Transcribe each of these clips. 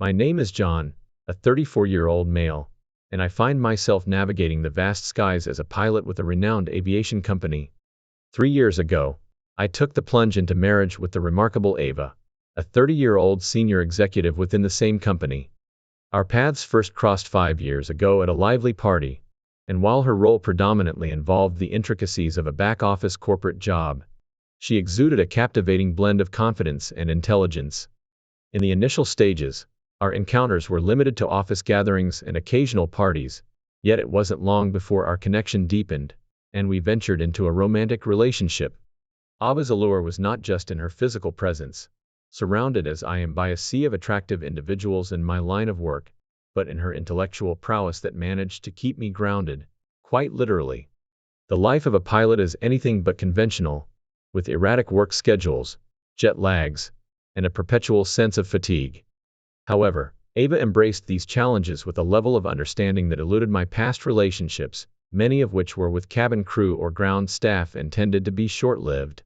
My name is John, a 34-year-old male, and I find myself navigating the vast skies as a pilot with a renowned aviation company. 3 years ago, I took the plunge into marriage with the remarkable Ava, a 30-year-old senior executive within the same company. Our paths first crossed 5 years ago at a lively party, and while her role predominantly involved the intricacies of a back-office corporate job, she exuded a captivating blend of confidence and intelligence. In the initial stages, our encounters were limited to office gatherings and occasional parties, yet it wasn't long before our connection deepened, and we ventured into a romantic relationship. Ava's allure was not just in her physical presence, surrounded as I am by a sea of attractive individuals in my line of work, but in her intellectual prowess that managed to keep me grounded, quite literally. The life of a pilot is anything but conventional, with erratic work schedules, jet lags, and a perpetual sense of fatigue. However, Ava embraced these challenges with a level of understanding that eluded my past relationships, many of which were with cabin crew or ground staff and tended to be short-lived.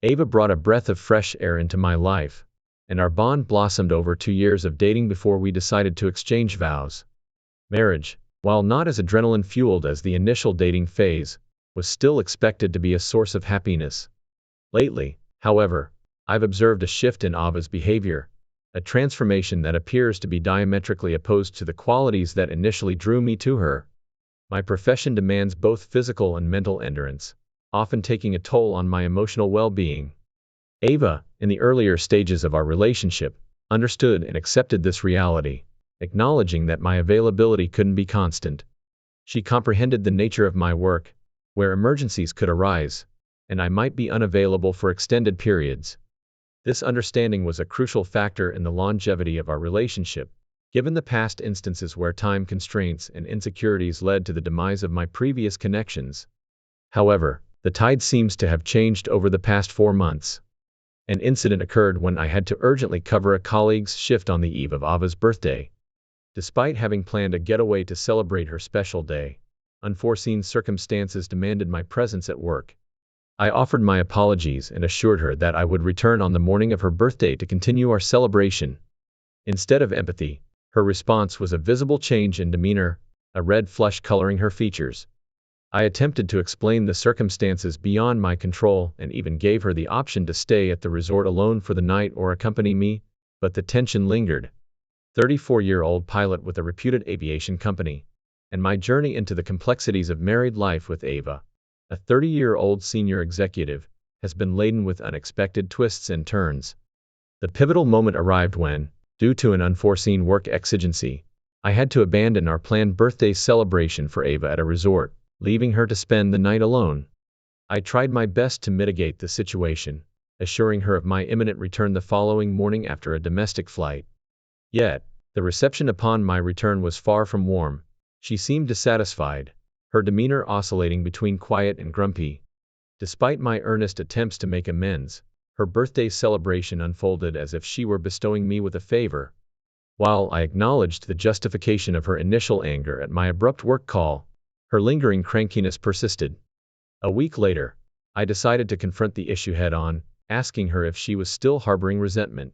Ava brought a breath of fresh air into my life, and our bond blossomed over 2 years of dating before we decided to exchange vows. Marriage, while not as adrenaline-fueled as the initial dating phase, was still expected to be a source of happiness. Lately, however, I've observed a shift in Ava's behavior, a transformation that appears to be diametrically opposed to the qualities that initially drew me to her. My profession demands both physical and mental endurance, often taking a toll on my emotional well-being. Ava, in the earlier stages of our relationship, understood and accepted this reality, acknowledging that my availability couldn't be constant. She comprehended the nature of my work, where emergencies could arise, and I might be unavailable for extended periods. This understanding was a crucial factor in the longevity of our relationship, given the past instances where time constraints and insecurities led to the demise of my previous connections. However, the tide seems to have changed over the past 4 months. An incident occurred when I had to urgently cover a colleague's shift on the eve of Ava's birthday. Despite having planned a getaway to celebrate her special day, unforeseen circumstances demanded my presence at work. I offered my apologies and assured her that I would return on the morning of her birthday to continue our celebration. Instead of empathy, her response was a visible change in demeanor, a red flush coloring her features. I attempted to explain the circumstances beyond my control and even gave her the option to stay at the resort alone for the night or accompany me, but the tension lingered. 34-year-old pilot with a reputed aviation company, and my journey into the complexities of married life with Ava, a 30-year-old senior executive, has been laden with unexpected twists and turns. The pivotal moment arrived when, due to an unforeseen work exigency, I had to abandon our planned birthday celebration for Ava at a resort, leaving her to spend the night alone. I tried my best to mitigate the situation, assuring her of my imminent return the following morning after a domestic flight. Yet, the reception upon my return was far from warm. She seemed dissatisfied, her demeanor oscillating between quiet and grumpy. Despite my earnest attempts to make amends, her birthday celebration unfolded as if she were bestowing me with a favor. While I acknowledged the justification of her initial anger at my abrupt work call, her lingering crankiness persisted. A week later, I decided to confront the issue head-on, asking her if she was still harboring resentment.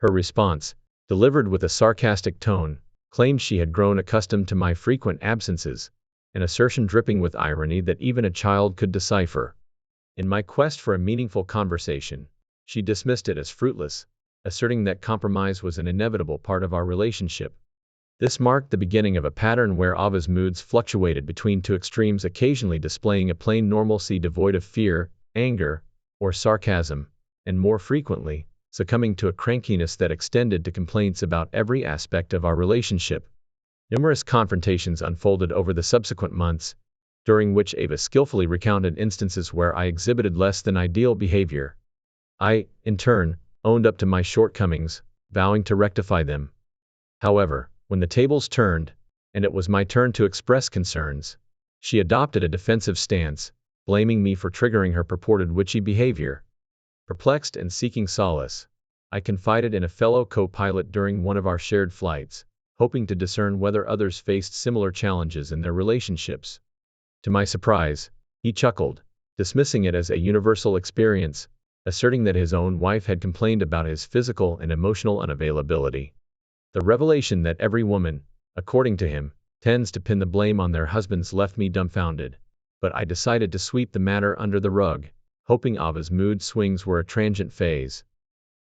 Her response, delivered with a sarcastic tone, claimed she had grown accustomed to my frequent absences, an assertion dripping with irony that even a child could decipher. In my quest for a meaningful conversation, she dismissed it as fruitless, asserting that compromise was an inevitable part of our relationship. This marked the beginning of a pattern where Ava's moods fluctuated between two extremes, occasionally displaying a plain normalcy devoid of fear, anger, or sarcasm, and more frequently, succumbing to a crankiness that extended to complaints about every aspect of our relationship. Numerous confrontations unfolded over the subsequent months, during which Ava skillfully recounted instances where I exhibited less than ideal behavior. I, in turn, owned up to my shortcomings, vowing to rectify them. However, when the tables turned, and it was my turn to express concerns, she adopted a defensive stance, blaming me for triggering her purported witchy behavior. Perplexed and seeking solace, I confided in a fellow co-pilot during one of our shared flights, hoping to discern whether others faced similar challenges in their relationships. To my surprise, he chuckled, dismissing it as a universal experience, asserting that his own wife had complained about his physical and emotional unavailability. The revelation that every woman, according to him, tends to pin the blame on their husbands left me dumbfounded. But I decided to sweep the matter under the rug, hoping Ava's mood swings were a transient phase.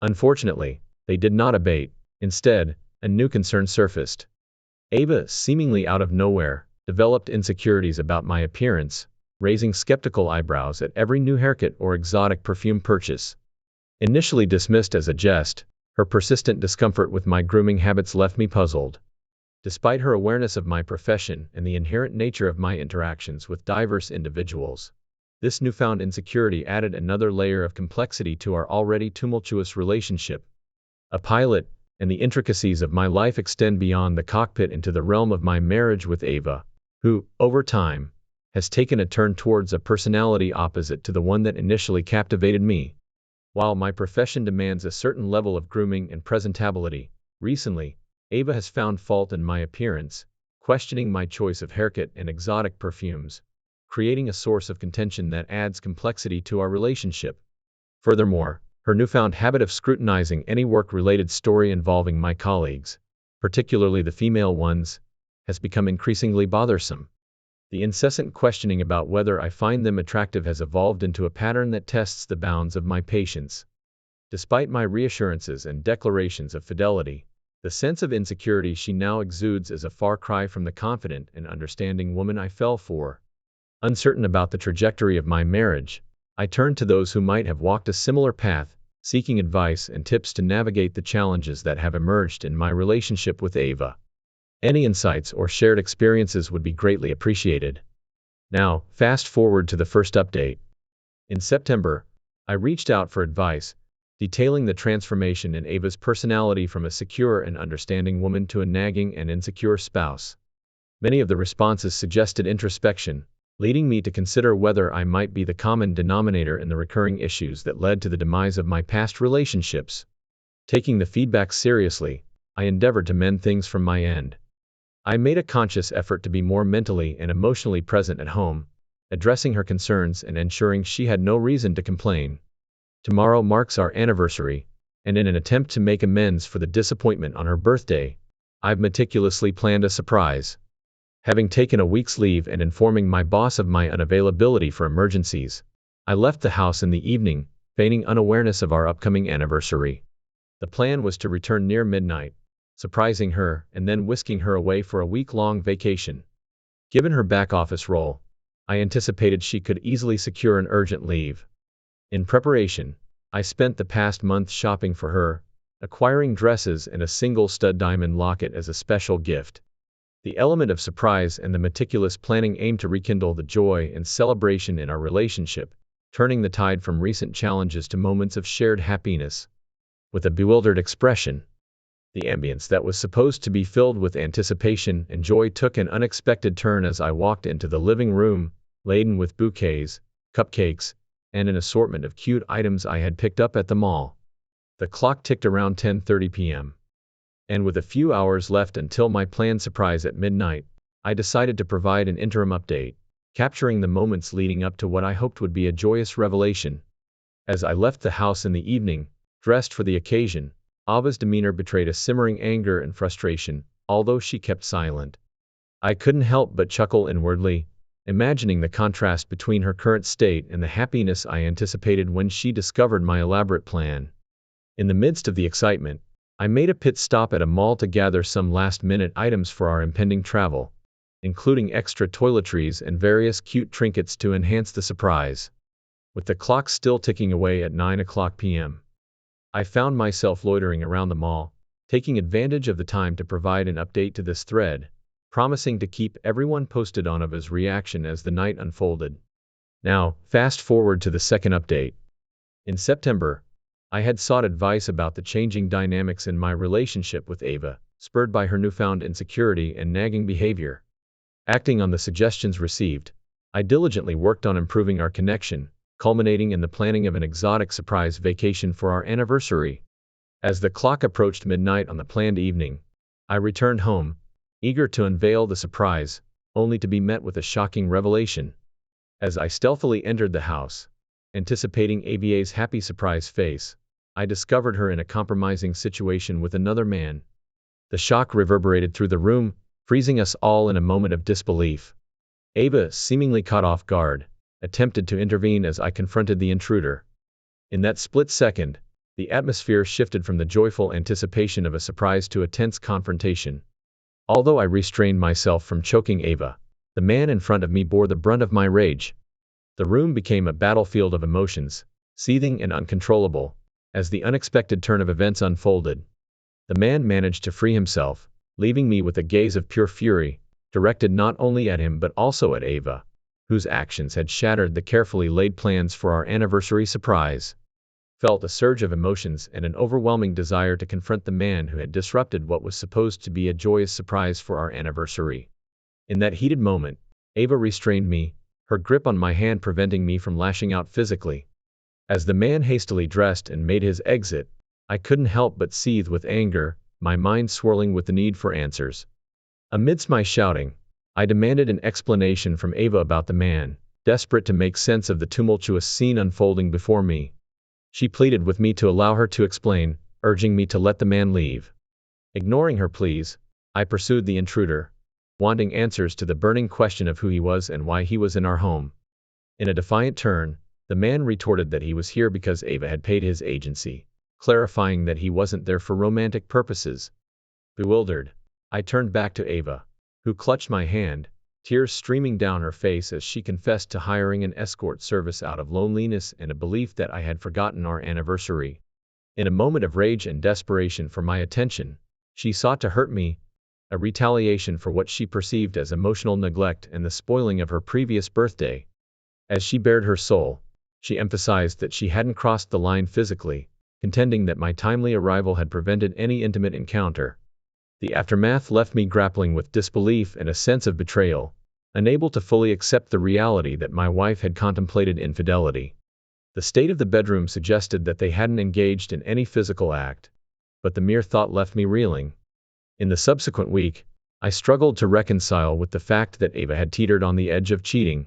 Unfortunately, they did not abate. Instead, a new concern surfaced. Ava, seemingly out of nowhere, developed insecurities about my appearance, raising skeptical eyebrows at every new haircut or exotic perfume purchase. Initially dismissed as a jest, her persistent discomfort with my grooming habits left me puzzled. Despite her awareness of my profession and the inherent nature of my interactions with diverse individuals, this newfound insecurity added another layer of complexity to our already tumultuous relationship. A pilot, and the intricacies of my life extend beyond the cockpit into the realm of my marriage with Ava, who, over time, has taken a turn towards a personality opposite to the one that initially captivated me. While my profession demands a certain level of grooming and presentability, recently, Ava has found fault in my appearance, questioning my choice of haircut and exotic perfumes, creating a source of contention that adds complexity to our relationship. Furthermore, her newfound habit of scrutinizing any work-related story involving my colleagues, particularly the female ones, has become increasingly bothersome. The incessant questioning about whether I find them attractive has evolved into a pattern that tests the bounds of my patience. Despite my reassurances and declarations of fidelity, the sense of insecurity she now exudes is a far cry from the confident and understanding woman I fell for. Uncertain about the trajectory of my marriage, I turned to those who might have walked a similar path, seeking advice and tips to navigate the challenges that have emerged in my relationship with Ava. Any insights or shared experiences would be greatly appreciated. Now, fast forward to the first update. In September, I reached out for advice, detailing the transformation in Ava's personality from a secure and understanding woman to a nagging and insecure spouse. Many of the responses suggested introspection, leading me to consider whether I might be the common denominator in the recurring issues that led to the demise of my past relationships. Taking the feedback seriously, I endeavored to mend things from my end. I made a conscious effort to be more mentally and emotionally present at home, addressing her concerns and ensuring she had no reason to complain. Tomorrow marks our anniversary, and in an attempt to make amends for the disappointment on her birthday, I've meticulously planned a surprise. Having taken a week's leave and informing my boss of my unavailability for emergencies, I left the house in the evening, feigning unawareness of our upcoming anniversary. The plan was to return near midnight, surprising her and then whisking her away for a week-long vacation. Given her back-office role, I anticipated she could easily secure an urgent leave. In preparation, I spent the past month shopping for her, acquiring dresses and a single stud diamond locket as a special gift. The element of surprise and the meticulous planning aimed to rekindle the joy and celebration in our relationship, turning the tide from recent challenges to moments of shared happiness. With a bewildered expression, the ambience that was supposed to be filled with anticipation and joy took an unexpected turn as I walked into the living room, laden with bouquets, cupcakes, and an assortment of cute items I had picked up at the mall. The clock ticked around 10:30 p.m. And with a few hours left until my planned surprise at midnight, I decided to provide an interim update, capturing the moments leading up to what I hoped would be a joyous revelation. As I left the house in the evening, dressed for the occasion, Ava's demeanor betrayed a simmering anger and frustration, although she kept silent. I couldn't help but chuckle inwardly, imagining the contrast between her current state and the happiness I anticipated when she discovered my elaborate plan. In the midst of the excitement, I made a pit stop at a mall to gather some last-minute items for our impending travel, including extra toiletries and various cute trinkets to enhance the surprise. With the clock still ticking away at 9:00 p.m., I found myself loitering around the mall, taking advantage of the time to provide an update to this thread, promising to keep everyone posted on Ava's reaction as the night unfolded. Now, fast forward to the second update. In September, I had sought advice about the changing dynamics in my relationship with Ava, spurred by her newfound insecurity and nagging behavior. Acting on the suggestions received, I diligently worked on improving our connection, culminating in the planning of an exotic surprise vacation for our anniversary. As the clock approached midnight on the planned evening, I returned home, eager to unveil the surprise, only to be met with a shocking revelation. As I stealthily entered the house, anticipating Ava's happy surprise face, I discovered her in a compromising situation with another man. The shock reverberated through the room, freezing us all in a moment of disbelief. Ava, seemingly caught off guard, attempted to intervene as I confronted the intruder. In that split second, the atmosphere shifted from the joyful anticipation of a surprise to a tense confrontation. Although I restrained myself from choking Ava, the man in front of me bore the brunt of my rage. The room became a battlefield of emotions, seething and uncontrollable, as the unexpected turn of events unfolded. The man managed to free himself, leaving me with a gaze of pure fury, directed not only at him but also at Ava, whose actions had shattered the carefully laid plans for our anniversary surprise. Felt a surge of emotions and an overwhelming desire to confront the man who had disrupted what was supposed to be a joyous surprise for our anniversary. In that heated moment, Ava restrained me, her grip on my hand preventing me from lashing out physically. As the man hastily dressed and made his exit, I couldn't help but seethe with anger, my mind swirling with the need for answers. Amidst my shouting, I demanded an explanation from Ava about the man, desperate to make sense of the tumultuous scene unfolding before me. She pleaded with me to allow her to explain, urging me to let the man leave. Ignoring her pleas, I pursued the intruder, wanting answers to the burning question of who he was and why he was in our home. In a defiant turn, the man retorted that he was here because Ava had paid his agency, clarifying that he wasn't there for romantic purposes. Bewildered, I turned back to Ava, who clutched my hand, tears streaming down her face as she confessed to hiring an escort service out of loneliness and a belief that I had forgotten our anniversary. In a moment of rage and desperation for my attention, she sought to hurt me, a retaliation for what she perceived as emotional neglect and the spoiling of her previous birthday. As she bared her soul, she emphasized that she hadn't crossed the line physically, contending that my timely arrival had prevented any intimate encounter. The aftermath left me grappling with disbelief and a sense of betrayal, unable to fully accept the reality that my wife had contemplated infidelity. The state of the bedroom suggested that they hadn't engaged in any physical act, but the mere thought left me reeling. In the subsequent week, I struggled to reconcile with the fact that Ava had teetered on the edge of cheating.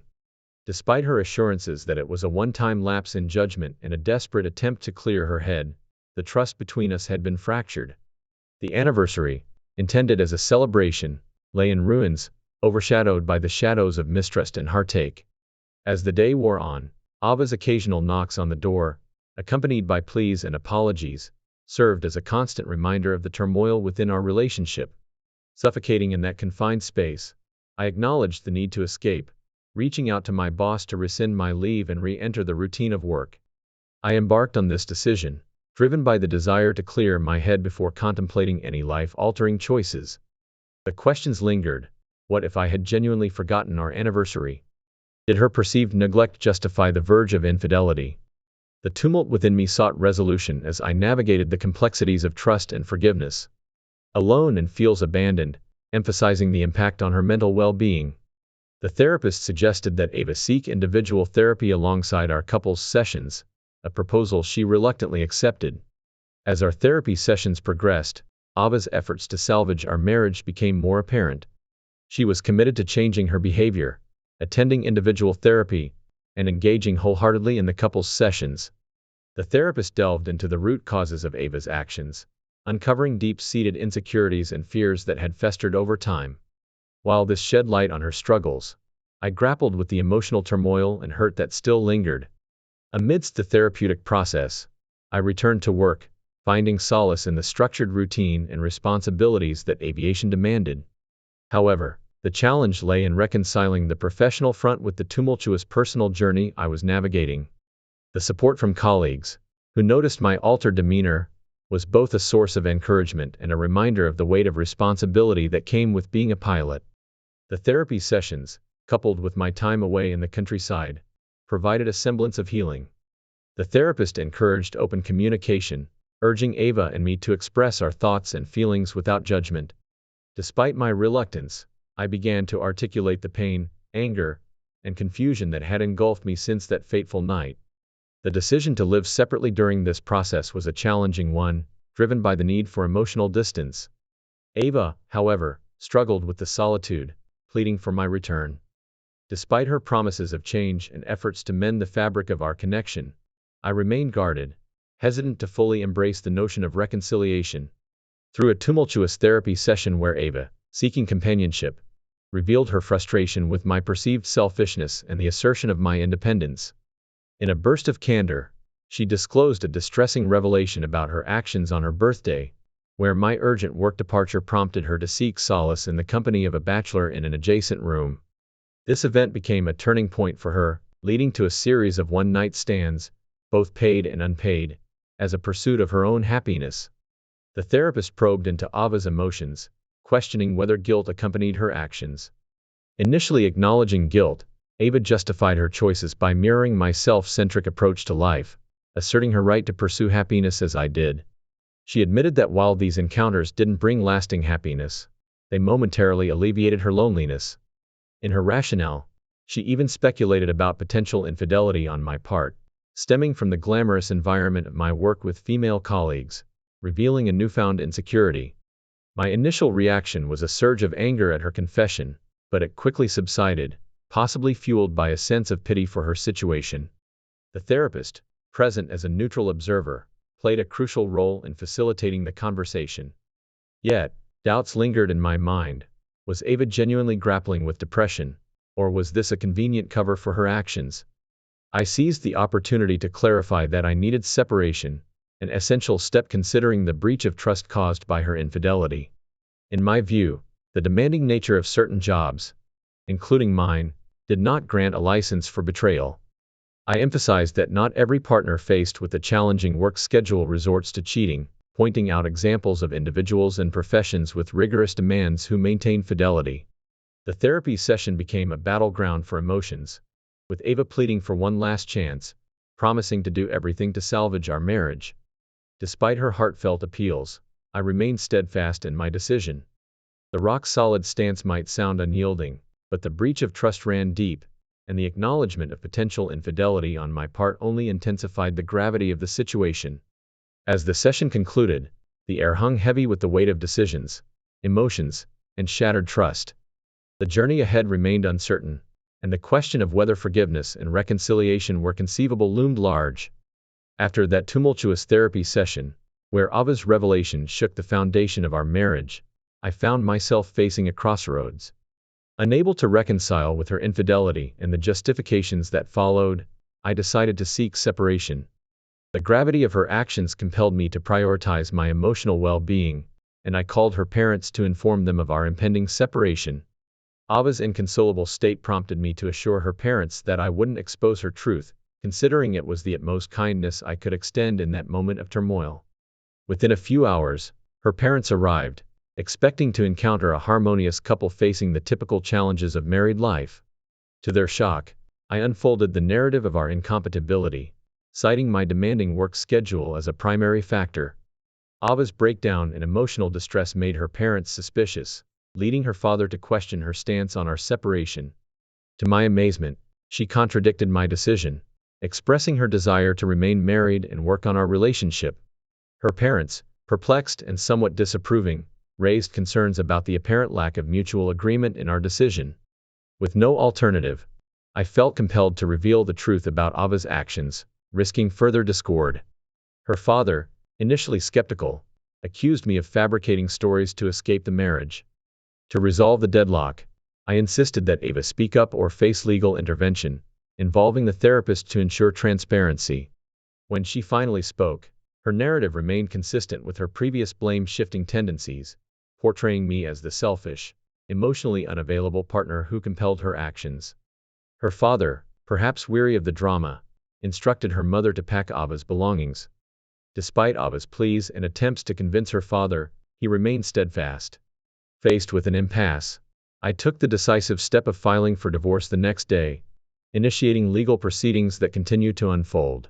Despite her assurances that it was a one-time lapse in judgment and a desperate attempt to clear her head, the trust between us had been fractured. The anniversary, intended as a celebration, lay in ruins, overshadowed by the shadows of mistrust and heartache. As the day wore on, Ava's occasional knocks on the door, accompanied by pleas and apologies, served as a constant reminder of the turmoil within our relationship. Suffocating in that confined space, I acknowledged the need to escape, reaching out to my boss to rescind my leave and re-enter the routine of work. I embarked on this decision, driven by the desire to clear my head before contemplating any life-altering choices. The questions lingered. What if I had genuinely forgotten our anniversary? Did her perceived neglect justify the verge of infidelity? The tumult within me sought resolution as I navigated the complexities of trust and forgiveness. Alone and feels abandoned, emphasizing the impact on her mental well-being. The therapist suggested that Ava seek individual therapy alongside our couples sessions, a proposal she reluctantly accepted. As our therapy sessions progressed, Ava's efforts to salvage our marriage became more apparent. She was committed to changing her behavior, attending individual therapy, and engaging wholeheartedly in the couple's sessions. The therapist delved into the root causes of Ava's actions, uncovering deep-seated insecurities and fears that had festered over time. While this shed light on her struggles, I grappled with the emotional turmoil and hurt that still lingered. Amidst the therapeutic process, I returned to work, finding solace in the structured routine and responsibilities that aviation demanded. However, the challenge lay in reconciling the professional front with the tumultuous personal journey I was navigating. The support from colleagues, who noticed my altered demeanor, was both a source of encouragement and a reminder of the weight of responsibility that came with being a pilot. The therapy sessions, coupled with my time away in the countryside, provided a semblance of healing. The therapist encouraged open communication, urging Ava and me to express our thoughts and feelings without judgment. Despite my reluctance, I began to articulate the pain, anger, and confusion that had engulfed me since that fateful night. The decision to live separately during this process was a challenging one, driven by the need for emotional distance. Ava, however, struggled with the solitude, pleading for my return. Despite her promises of change and efforts to mend the fabric of our connection, I remained guarded, hesitant to fully embrace the notion of reconciliation. Through a tumultuous therapy session where Ava, seeking companionship, revealed her frustration with my perceived selfishness and the assertion of my independence. In a burst of candor, she disclosed a distressing revelation about her actions on her birthday, where my urgent work departure prompted her to seek solace in the company of a bachelor in an adjacent room. This event became a turning point for her, leading to a series of one-night stands, both paid and unpaid, as a pursuit of her own happiness. The therapist probed into Ava's emotions, questioning whether guilt accompanied her actions. Initially acknowledging guilt, Ava justified her choices by mirroring my self-centric approach to life, asserting her right to pursue happiness as I did. She admitted that while these encounters didn't bring lasting happiness, they momentarily alleviated her loneliness. In her rationale, she even speculated about potential infidelity on my part, stemming from the glamorous environment of my work with female colleagues, revealing a newfound insecurity. My initial reaction was a surge of anger at her confession, but it quickly subsided, possibly fueled by a sense of pity for her situation. The therapist, present as a neutral observer, played a crucial role in facilitating the conversation. Yet, doubts lingered in my mind. Was Ava genuinely grappling with depression, or was this a convenient cover for her actions? I seized the opportunity to clarify that I needed separation, an essential step considering the breach of trust caused by her infidelity. In my view, the demanding nature of certain jobs, including mine, did not grant a license for betrayal. I emphasized that not every partner faced with a challenging work schedule resorts to cheating, pointing out examples of individuals and professions with rigorous demands who maintain fidelity. The therapy session became a battleground for emotions, with Ava pleading for one last chance, promising to do everything to salvage our marriage. Despite her heartfelt appeals, I remained steadfast in my decision. The rock-solid stance might sound unyielding, but the breach of trust ran deep, and the acknowledgement of potential infidelity on my part only intensified the gravity of the situation. As the session concluded, the air hung heavy with the weight of decisions, emotions, and shattered trust. The journey ahead remained uncertain, and the question of whether forgiveness and reconciliation were conceivable loomed large. After that tumultuous therapy session, where Ava's revelation shook the foundation of our marriage, I found myself facing a crossroads. Unable to reconcile with her infidelity and the justifications that followed, I decided to seek separation. The gravity of her actions compelled me to prioritize my emotional well-being, and I called her parents to inform them of our impending separation. Ava's inconsolable state prompted me to assure her parents that I wouldn't expose her truth, considering it was the utmost kindness I could extend in that moment of turmoil. Within a few hours, her parents arrived, expecting to encounter a harmonious couple facing the typical challenges of married life. To their shock, I unfolded the narrative of our incompatibility, citing my demanding work schedule as a primary factor. Ava's breakdown and emotional distress made her parents suspicious, leading her father to question her stance on our separation. To my amazement, she contradicted my decision, expressing her desire to remain married and work on our relationship. Her parents, perplexed and somewhat disapproving, raised concerns about the apparent lack of mutual agreement in our decision. With no alternative, I felt compelled to reveal the truth about Ava's actions, risking further discord. Her father, initially skeptical, accused me of fabricating stories to escape the marriage. To resolve the deadlock, I insisted that Ava speak up or face legal intervention, involving the therapist to ensure transparency. When she finally spoke, her narrative remained consistent with her previous blame-shifting tendencies, portraying me as the selfish, emotionally unavailable partner who compelled her actions. Her father, perhaps weary of the drama, instructed her mother to pack Ava's belongings. Despite Ava's pleas and attempts to convince her father, he remained steadfast. Faced with an impasse, I took the decisive step of filing for divorce the next day, initiating legal proceedings that continued to unfold.